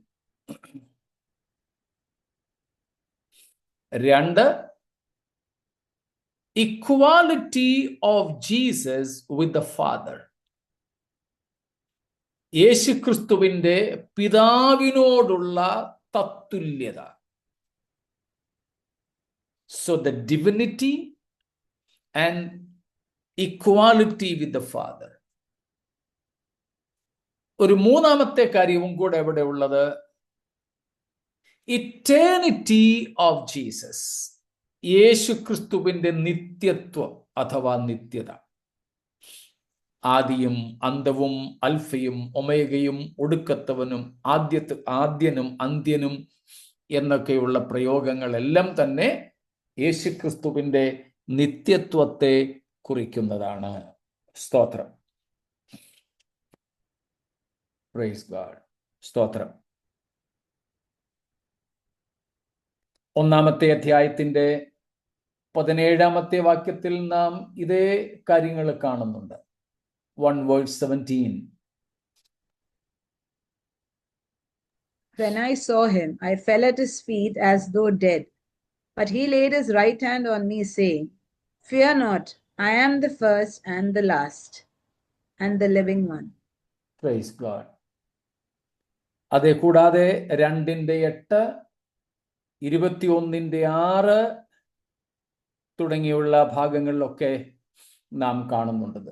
രണ്ട്, equality of Jesus with the father, യേശു ക്രിസ്തുവിന്റെ പിതാവിനോടുള്ള തത്തുല്യത. So the divinity and equality with the Father. ഒരു മൂന്നാമത്തെ കാര്യവും കൂടെ ഇവിടെ ഉള്ളത്, ഇറ്റേണിറ്റി ഓഫ് ജീസസ്, യേശു ക്രിസ്തുവിന്റെ നിത്യത്വം അഥവാ നിത്യത. ആദിയും അന്തവും അൽഫയും ഒമേഗയും ഒടുക്കത്തവനും ആദ്യനും അന്ത്യനും എന്നൊക്കെയുള്ള പ്രയോഗങ്ങളെല്ലാം തന്നെ യേശുക്രിസ്തുവിന്റെ നിത്യത്വത്തെ കുറിക്കുന്നതാണ്. സ്തോത്രം. Praise God. സ്തോത്രം. ഒന്നാമത്തെ അധ്യായത്തിന്റെ 17-ാമത്തെ വാക്യത്തിൽ നാം ഇതേ കാര്യങ്ങൾ കാണുന്നുണ്ട്. 1:17. When I saw him, I fell at his feet as though dead. But he laid his right hand on me, saying, Fear not, I am the first and the last, and the living one. Praise God. അതേ കൂടാതെ 2:8, 21:6 തുടങ്ങിയുള്ള ഭാഗങ്ങളിലൊക്കെ നാം കാണുന്നുണ്ടത്.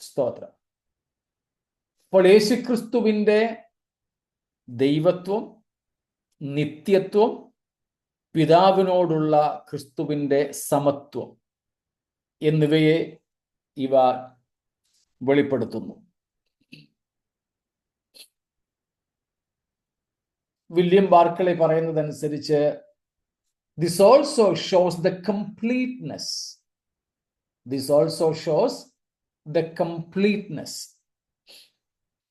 സ്തോത്രം. അപ്പോൾ യേശുക്രിസ്തുവിന്റെ ദൈവത്വം, നിത്യത്വം, പിതാവിനോടുള്ള ക്രിസ്തുവിന്റെ സമത്വം എന്നിവയെ ഇവ വെളിപ്പെടുത്തുന്നു. വില്യം ബാർക്ലി പറയുന്നതനുസരിച്ച്, this also shows the completeness. This also shows the completeness.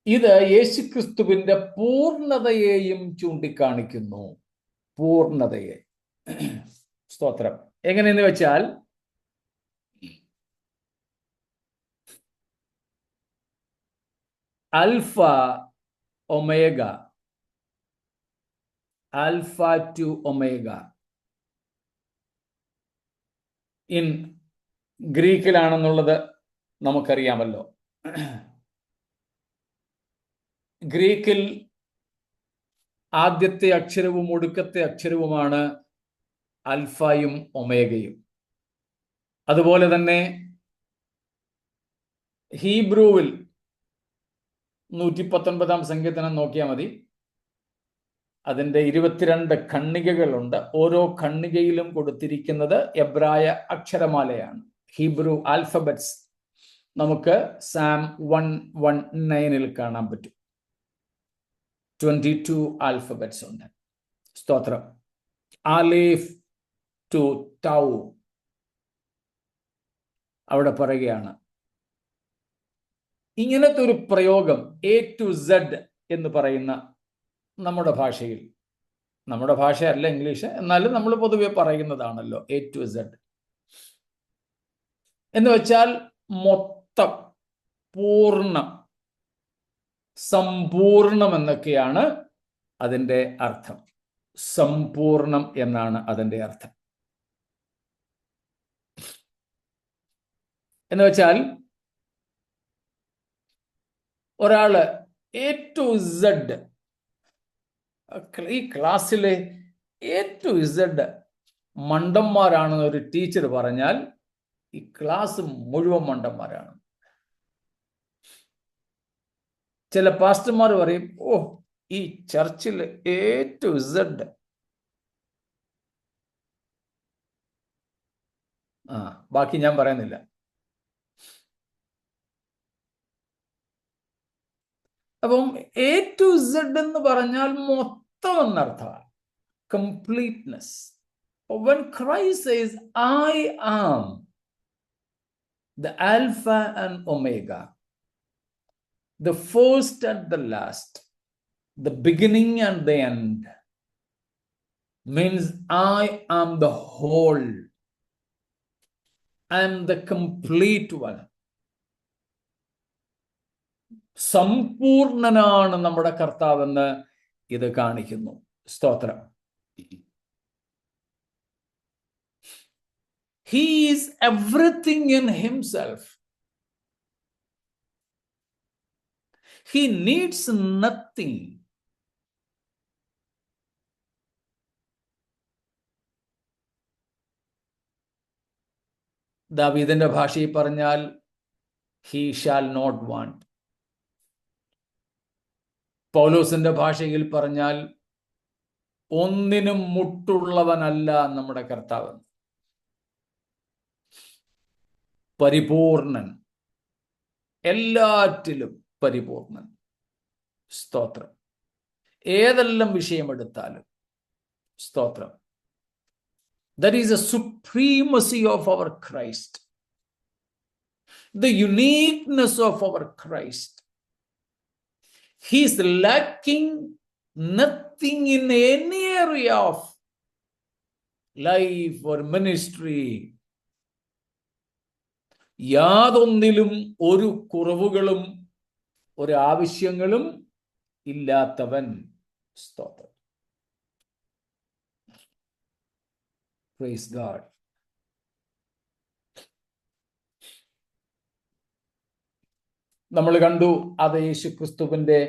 ഇത് യേശുക്രിസ്തുവിന്റെ പൂർണ്ണതയെയും ചൂണ്ടിക്കാണിക്കുന്നു. പൂർണ്ണതയെ. സ്തോത്രം. എങ്ങനെയെന്ന് വെച്ചാൽ, alpha omega, alpha to omega. In ഗ്രീക്കിലാണെന്നുള്ളത് നമുക്കറിയാമല്ലോ. ഗ്രീക്കിൽ ആദ്യത്തെ അക്ഷരവും ഒടുക്കത്തെ അക്ഷരവുമാണ് അൽഫയും ഒമേഗയും. അതുപോലെ തന്നെ ഹീബ്രുവിൽ 119-ാം സങ്കീർത്തനം നോക്കിയാൽ മതി. അതിൻ്റെ 22 ഖണ്ഡികകളുണ്ട്. ഓരോ ഖണ്ഡികയിലും കൊടുത്തിരിക്കുന്നത് എബ്രായ അക്ഷരമാലയാണ്, ഹീബ്രു ആൽഫബറ്റ്സ്. നമുക്ക് സാം 119-ൽ കാണാൻ പറ്റും. 22 ആൽഫബറ്റ്സ് ഉണ്ട്. സ്തോത്രം. ആലേഫ് ടു ടൗ അവിടെ പറയുകയാണ്. ഇങ്ങനത്തെ ഒരു പ്രയോഗം എ ടു സെഡ് എന്ന് പറയുന്ന നമ്മുടെ ഭാഷയിൽ, നമ്മുടെ ഭാഷയല്ല ഇംഗ്ലീഷ്, എന്നാലും നമ്മൾ പൊതുവെ പറയുന്നതാണല്ലോ എ ടു സെഡ് എന്ന് വെച്ചാൽ മൊത്തം, പൂർണ്ണം, സമ്പൂർണം എന്നൊക്കെയാണ് അതിൻ്റെ അർത്ഥം. സമ്പൂർണം എന്നാണ് അതിൻ്റെ അർത്ഥം. എന്ന് വെച്ചാൽ ഒരാള് എ ടു സെഡ്, ഈ ക്ലാസ്സിലെ എ ടു സെഡ് മണ്ടന്മാരാണെന്ന് ഒരു ടീച്ചർ പറഞ്ഞാൽ ഈ ക്ലാസ് മുഴുവൻ മണ്ടന്മാരാണ്. ചില പാസ്റ്റർമാർ പറയും, ഓ ഈ ചർച്ചിൽ A to Z. ബാക്കി ഞാൻ പറയുന്നില്ല. അപ്പം A to Z എന്ന് പറഞ്ഞാൽ മൊത്തം എന്നർത്ഥമാണ്, completeness. When Christ says, I am the Alpha and Omega, the first and the last, the beginning and the end, means I am the whole. I am the complete one. സമ്പൂർണനാണ് നമ്മുടെ കർത്താവെന്ന് ഇത് കാണിക്കുന്നു. സ്തോത്രം. He is everything in himself. He needs nothing. ദാവീദിന്റെ ഭാഷയിൽ പറഞ്ഞാൽ he shall not want. പൗലോസിന്റെ ഭാഷയിൽ പറഞ്ഞാൽ ഒന്നിനും മുട്ടുള്ളവനല്ല നമ്മുടെ കർത്താവ്. പരിപൂർണൻ, എല്ലാറ്റിലും പരിപൂർണൻ. സ്തോത്രം. ഏതെല്ലാം വിഷയമെടുത്താലും സ്തോത്രം. That is the supremacy of our Christ, the uniqueness of our Christ. He is lacking nothing in any area of life or ministry. യാതൊന്നിലും ഒരു കുറവുകളും ഒരു ആവശ്യങ്ങളും ഇല്ലാത്തവൻ. സ്തോത്രം. Praise God. നമ്മൾ കണ്ടു അത് യേശുക്രിസ്തുവിന്റെ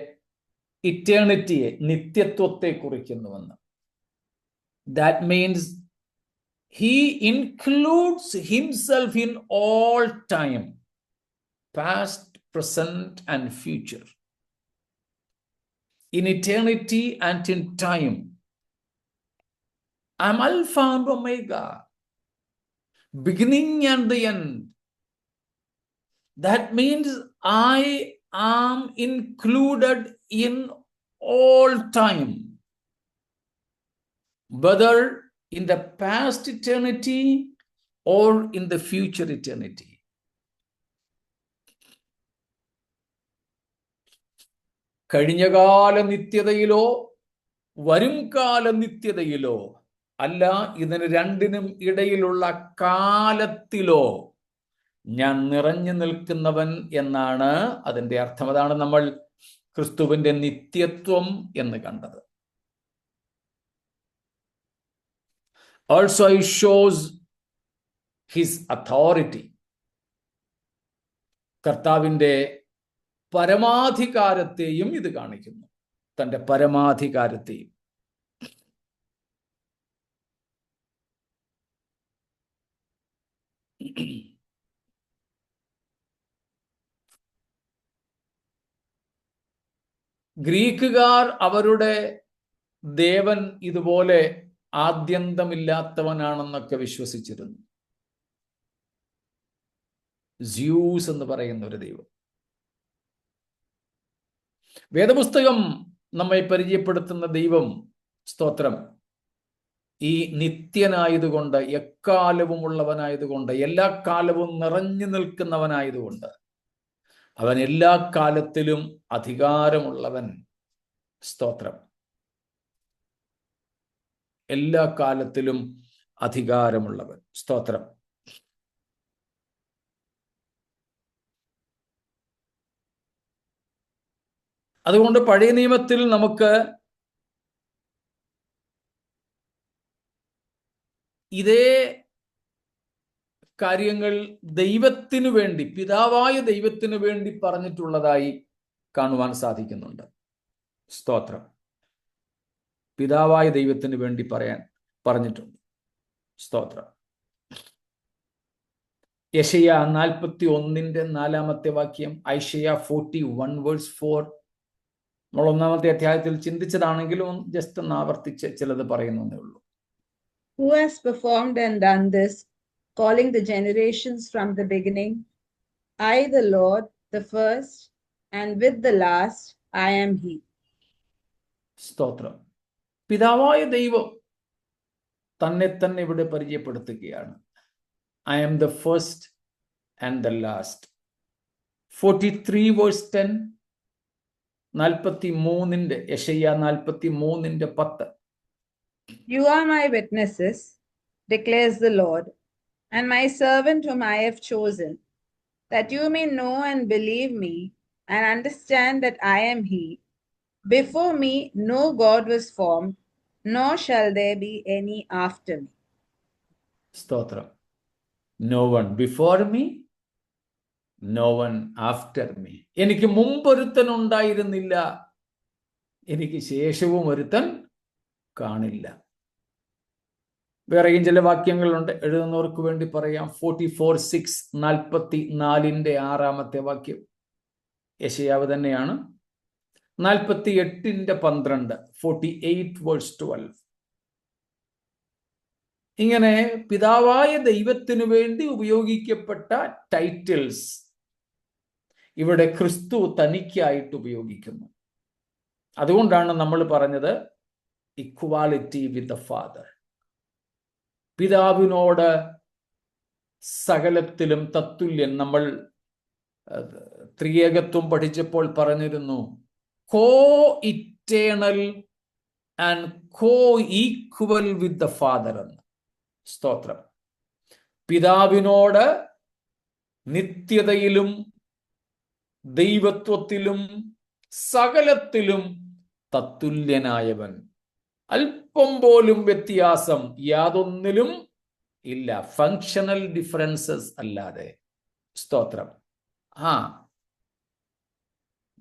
ഇറ്റേണിറ്റിയെ, നിത്യത്വത്തെ കുറിക്കുന്നുവെന്ന്. That means he includes himself in all time, past, present and future. In eternity and in time. I am Alpha and Omega, beginning and the end. That means I am included in all time, whether in the past eternity or in the future eternity. കഴിഞ്ഞകാല നിത്യതയിലോ വരുംകാല നിത്യതയിലോ അല്ല, ഇതിന് രണ്ടിനും ഇടയിലുള്ള കാലത്തിലോ ഞാൻ നിറഞ്ഞു നിൽക്കുന്നവൻ എന്നാണ് അതിൻ്റെ അർത്ഥം. അതാണ് നമ്മൾ ക്രിസ്തുവിന്റെ നിത്യത്വം എന്ന് കണ്ടത്. Also it shows his authority. കർത്താവിന്റെ പരമാധികാരത്തെയും ഇത് കാണിക്കുന്നു, തന്റെ പരമാധികാരത്തെയും. ഗ്രീക്കുകാർ അവരുടെ ദേവൻ ഇതുപോലെ ആദ്യന്തമില്ലാത്തവനാണെന്നൊക്കെ വിശ്വസിച്ചിരുന്നു. സ്യൂസ് എന്ന് പറയുന്ന ഒരു ദൈവം. വേദപുസ്തകം നമ്മെ പരിചയപ്പെടുത്തുന്ന ദൈവം, സ്തോത്രം, ഈ നിത്യനായതുകൊണ്ട്, എക്കാലവും ഉള്ളവനായതുകൊണ്ട്, എല്ലാ കാലവും നിറഞ്ഞു നിൽക്കുന്നവനായതുകൊണ്ട്, അവൻ എല്ലാ കാലത്തിലും അധികാരമുള്ളവൻ. സ്തോത്രം. എല്ലാ കാലത്തിലും അധികാരമുള്ളവൻ. സ്തോത്രം. അതുകൊണ്ട് പഴയ നിയമത്തിൽ നമുക്ക് ഇതേ കാര്യങ്ങൾ ദൈവത്തിനു വേണ്ടി, പിതാവായ ദൈവത്തിനു വേണ്ടി പറഞ്ഞിട്ടുള്ളതായി കാണുവാൻ സാധിക്കുന്നുണ്ട്. സ്തോത്രം. പിതാവായ ദൈവത്തിന് വേണ്ടി പറഞ്ഞിട്ടുണ്ട്. സ്തോത്രം. യെശയ്യ 41:4 വാക്യം, ഐശയ്യ 41:4. നമ്മൾ 1-ാമത്തെ അധ്യായത്തിൽ ചിന്തിച്ചതാണെങ്കിലും ജസ്റ്റ് ഒന്ന് ആവർത്തിച്ച് ചിലത് പറയുന്നേ ഉള്ളൂ. Who has performed and done this, calling the generations from the beginning? I, the Lord, the first, and with the last, I am He. സ്തോത്രം. പിതാവായ ദൈവം തന്നെ ഇവിടെ പരിചയപ്പെടുത്തുകയാണ്. I am the first and the last. 43:10, 43 Isaiah 43:10. You are my witnesses, declares the Lord, and my servant whom I have chosen, that you may know and believe me and understand that I am He. Before me no God was formed, nor shall there be any after me. സ്തോത്രം. No one before me, no one after me. എനിക്ക് മുമ്പൊരുത്തൻ ഉണ്ടായിരുന്നില്ല, എനിക്ക് ശേഷവും ഒരുത്തൻ കാണില്ല. വേറെയും ചില വാക്യങ്ങളുണ്ട്, എഴുതുന്നവർക്ക് വേണ്ടി പറയാം. 44:6, 44:6 വാക്യം യെശയ്യാവ് തന്നെയാണ്. 48:12, 48:12. ഇങ്ങനെ പിതാവായ ദൈവത്തിനു വേണ്ടി ഉപയോഗിക്കപ്പെട്ട ടൈറ്റിൽസ് ഇവിടെ ക്രിസ്തു തനിക്കായിട്ട് ഉപയോഗിക്കുന്നു. അതുകൊണ്ടാണ് നമ്മൾ പറഞ്ഞത് ഇക്വാലിറ്റി വിത്ത് ദ ഫാദർ. പിതാവിനോട് സകലത്തിലും തത്തുല്യൻ. നമ്മൾ ത്രിയേകത്വം പഠിച്ചപ്പോൾ പറഞ്ഞിരുന്നു, coeternal and coequal with the father എന്ന്. സ്തോത്രം. പിതാവിനോട് നിത്യതയിലും ദൈവത്വത്തിലും സകലത്തിലും തത്തുല്യനായവൻ, അല്പം പോലും വ്യത്യാസം യാതൊന്നിലും ഇല്ല, ഫങ്ഷണൽ ഡിഫറൻസസ് അല്ലാതെ. സ്തോത്രം.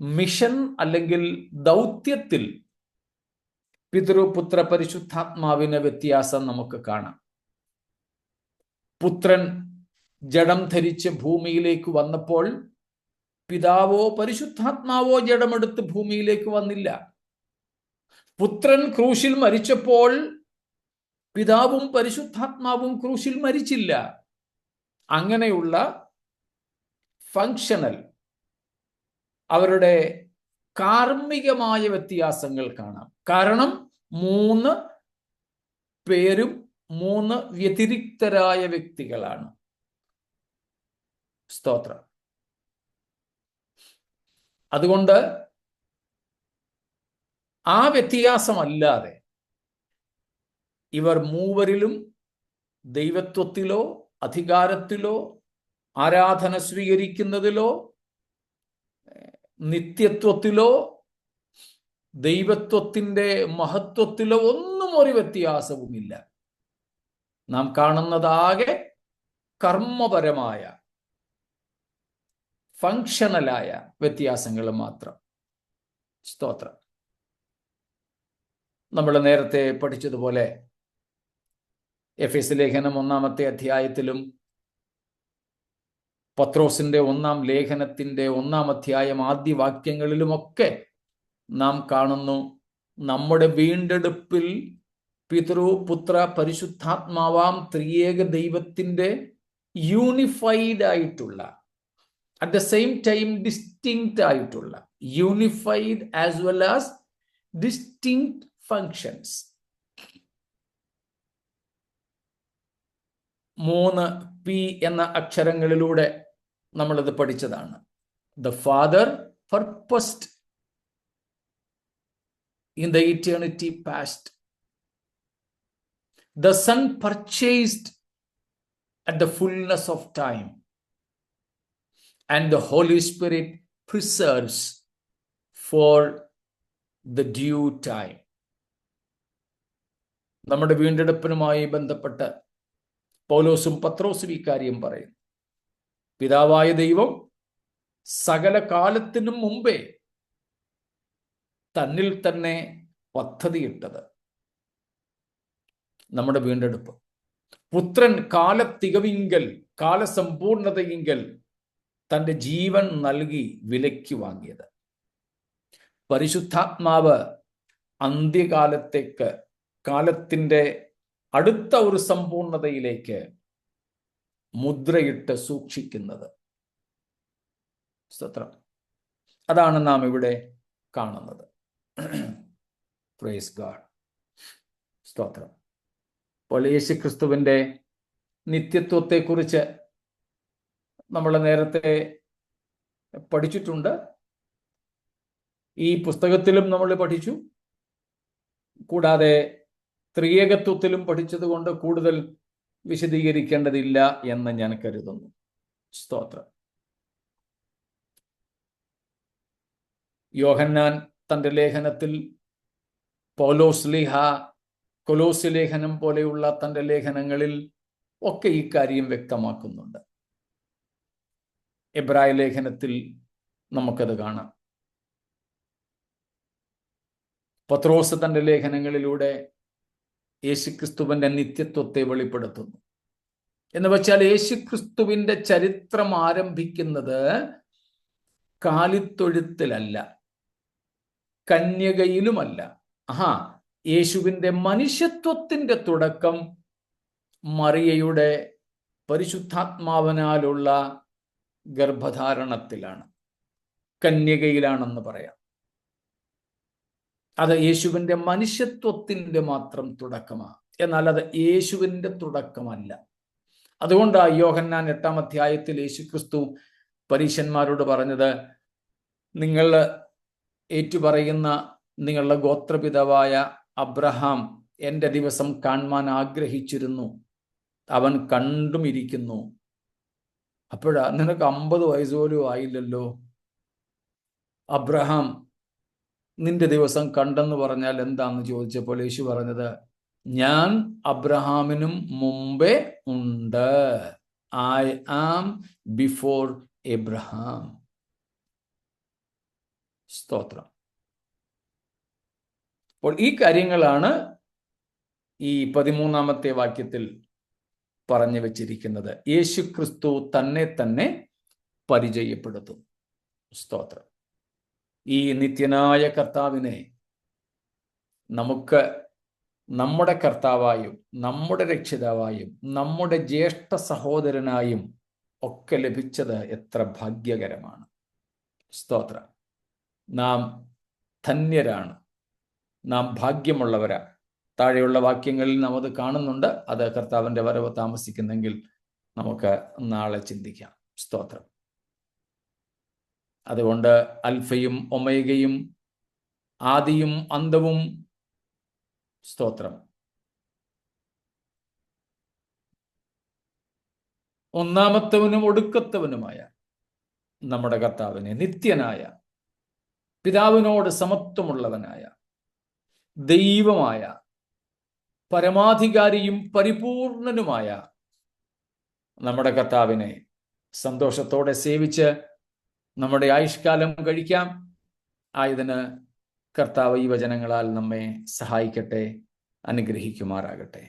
മിഷൻ അല്ലെങ്കിൽ ദൗത്യത്തിൽ പിതൃപുത്ര പരിശുദ്ധാത്മാവിന് വ്യത്യാസം നമുക്ക് കാണാം. പുത്രൻ ജഡം ധരിച്ച് ഭൂമിയിലേക്ക് വന്നപ്പോൾ പിതാവോ പരിശുദ്ധാത്മാവോ ജഡമെടുത്ത് ഭൂമിയിലേക്ക് വന്നില്ല. പുത്രൻ ക്രൂശിൽ മരിച്ചപ്പോൾ പിതാവും പരിശുദ്ധാത്മാവും ക്രൂശിൽ മരിച്ചില്ല. അങ്ങനെയുള്ള ഫങ്ഷണൽ, അവരുടെ കാർമ്മികമായ വ്യത്യാസങ്ങൾ കാണാം. കാരണം 3 പേരും 3 വ്യതിരിക്തരായ വ്യക്തികളാണ്. സ്തോത്രം. അതുകൊണ്ട് ആ വ്യത്യാസമല്ലാതെ ഇവർ മൂവരിലും ദൈവത്വത്തിലോ അധികാരത്തിലോ ആരാധന സ്വീകരിക്കുന്നതിലോ നിത്യത്വത്തിലോ ദൈവത്വത്തിൻ്റെ മഹത്വത്തിലോ ഒന്നും ഒരു വ്യത്യാസവുമില്ല. നാം കാണുന്നതാകെ കർമ്മപരമായ ഫങ്ഷണലായ വ്യത്യാസങ്ങൾ മാത്രം. സ്തോത്രം. നമ്മൾ നേരത്തെ പഠിച്ചതുപോലെ എഫെസ് ലേഖനം 1-ാമത്തെ അധ്യായത്തിലും പത്രോസിന്റെ 1-ാം ലേഖനത്തിന്റെ 1-ാം അധ്യായം ആദ്യ വാക്യങ്ങളിലുമൊക്കെ നാം കാണുന്നു, നമ്മുടെ വീണ്ടെടുപ്പിൽ പിതൃപുത്ര പരിശുദ്ധാത്മാവാം ത്രിയേക ദൈവത്തിന്റെ യൂണിഫൈഡ് ആയിട്ടുള്ള, at the same time distinct ആയിട്ടുള്ള, unified as well as distinct functions. 3 P എന്ന അക്ഷരങ്ങളിലൂടെ നമ്മളത് പഠിച്ചതാണ്. The Father purposed in the eternity past. The Son purchased at the fullness of time. And the Holy Spirit preserves for the due time. നമ്മുടെ വീണ്ടെടുപ്പിനുമായി ബന്ധപ്പെട്ട് പൗലോസും പത്രോസും ഈ കാര്യം പറയും. പിതാവായ ദൈവം സകല കാലത്തിനും മുമ്പേ തന്നിൽ തന്നെ പദ്ധതിയിട്ടത് നമ്മുടെ വീണ്ടെടുപ്പ്. പുത്രൻ കാലത്തികവിങ്കൽ കാലസമ്പൂർണതയെങ്കിൽ തൻ്റെ ജീവൻ നൽകി വിലയ്ക്ക് വാങ്ങിയത്. പരിശുദ്ധാത്മാവ് അന്ത്യകാലത്തേക്ക്, കാലത്തിൻ്റെ അടുത്ത ഒരു സമ്പൂർണതയിലേക്ക് മുദ്രയിട്ട് സൂക്ഷിക്കുന്നത്. സ്തോത്രം. അതാണ് നാം ഇവിടെ കാണുന്നത്. Praise God. സ്തോത്രം. അപ്പോൾ യേശുക്രിസ്തുവിൻ്റെ നിത്യത്വത്തെക്കുറിച്ച് നമ്മൾ നേരത്തെ പഠിച്ചിട്ടുണ്ട്. ഈ പുസ്തകത്തിലും നമ്മൾ പഠിച്ചു. കൂടാതെ ത്രിയേകത്വത്തിലും പഠിച്ചതുകൊണ്ട് കൂടുതൽ വിശദീകരിക്കേണ്ടതില്ല എന്ന് ഞാൻ കരുതുന്നു. സ്തോത്രം. യോഹന്നാൻ തൻ്റെ ലേഖനത്തിൽ, പൗലോസ് ലീഹ കൊലോസ്യ ലേഖനം പോലെയുള്ള തൻ്റെ ലേഖനങ്ങളിൽ ഒക്കെ ഈ കാര്യം വ്യക്തമാക്കുന്നുണ്ട്. എബ്രായ ലേഖനത്തിൽ നമുക്കത് കാണാം. പത്രോസ് തൻ്റെ ലേഖനങ്ങളിലൂടെ യേശുക്രിസ്തുവിൻ്റെ നിത്യത്വത്തെ വെളിപ്പെടുത്തുന്നു. എന്ന് വെച്ചാൽ യേശുക്രിസ്തുവിൻ്റെ ചരിത്രം ആരംഭിക്കുന്നത് കാലിത്തൊഴുത്തിലല്ല, കന്യകയിലുമല്ല. യേശുവിൻ്റെ മനുഷ്യത്വത്തിൻ്റെ തുടക്കം മറിയയുടെ പരിശുദ്ധാത്മാവിനാലുള്ള ഗർഭധാരണത്തിലാണ്, കന്യകയിലാണെന്ന് പറയാം. അത് യേശുവിൻ്റെ മനുഷ്യത്വത്തിൻ്റെ മാത്രം തുടക്കമാണ്, എന്നാൽ അത് യേശുവിൻ്റെ തുടക്കമല്ല. അതുകൊണ്ടാണ് യോഹന്നാൻ 8-ാം അധ്യായത്തിൽ യേശുക്രിസ്തു പരീശന്മാരോട് പറഞ്ഞത്, നിങ്ങൾ ഏറ്റുപറയുന്ന നിങ്ങളുടെ ഗോത്രപിതാവായ അബ്രഹാം എൻ്റെ ദിവസം കാണുവാൻ ആഗ്രഹിച്ചിരുന്നു, അവൻ കണ്ടും ഇരിക്കുന്നു. അപ്പോഴാ നിനക്ക് 50 വയസ്സ് പോലും ആയില്ലല്ലോ, അബ്രഹാം നിന്റെ ദിവസം കണ്ടെന്ന് പറഞ്ഞാൽ എന്താന്ന് ചോദിച്ചപ്പോൾ യേശു പറഞ്ഞത്, ഞാൻ അബ്രഹാമിനും മുമ്പേ ഉണ്ട്. I am before Abraham. സ്തോത്രം. അപ്പോൾ ഈ കാര്യങ്ങളാണ് ഈ 13-ാമത്തെ വാക്യത്തിൽ പറഞ്ഞു വച്ചിരിക്കുന്നത്. യേശു ക്രിസ്തു തന്നെ തന്നെ പരിചയപ്പെടുത്തും. സ്തോത്രം. ഈ നിത്യനായ കർത്താവിനെ നമുക്ക് നമ്മുടെ കർത്താവായും നമ്മുടെ രക്ഷിതാവായും നമ്മുടെ ജ്യേഷ്ഠ സഹോദരനായും ഒക്കെ ലഭിച്ചത് എത്ര ഭാഗ്യകരമാണ്. സ്തോത്രം. നാം ധന്യരാണ്, നാം ഭാഗ്യമുള്ളവരാ. താഴെയുള്ള വാക്യങ്ങളിൽ നാം അത് കാണുന്നുണ്ട്. അത് കർത്താവിൻ്റെ വരവ് താമസിക്കുന്നെങ്കിൽ നമുക്ക് നാളെ ചിന്തിക്കാം. സ്തോത്രം. അതുകൊണ്ട് അൽഫയും ഒമേഗയും, ആദിയും അന്തവും, സ്തോത്രം, ഒന്നാമത്തവനും ഒടുക്കത്തവനുമായ നമ്മുടെ കർത്താവിനെ, നിത്യനായ പിതാവിനോട് സമത്വമുള്ളവനായ ദൈവമായ പരമാധികാരിയും പരിപൂർണനുമായ നമ്മുടെ കർത്താവിനെ സന്തോഷത്തോടെ സേവിച്ച് നമ്മുടെ ആയുഷ്കാലം കഴിക്കാം. ആയതിന് കർത്താവ് ഈ വചനങ്ങളാൽ നമ്മെ സഹായിക്കട്ടെ, അനുഗ്രഹിക്കുമാറാകട്ടെ.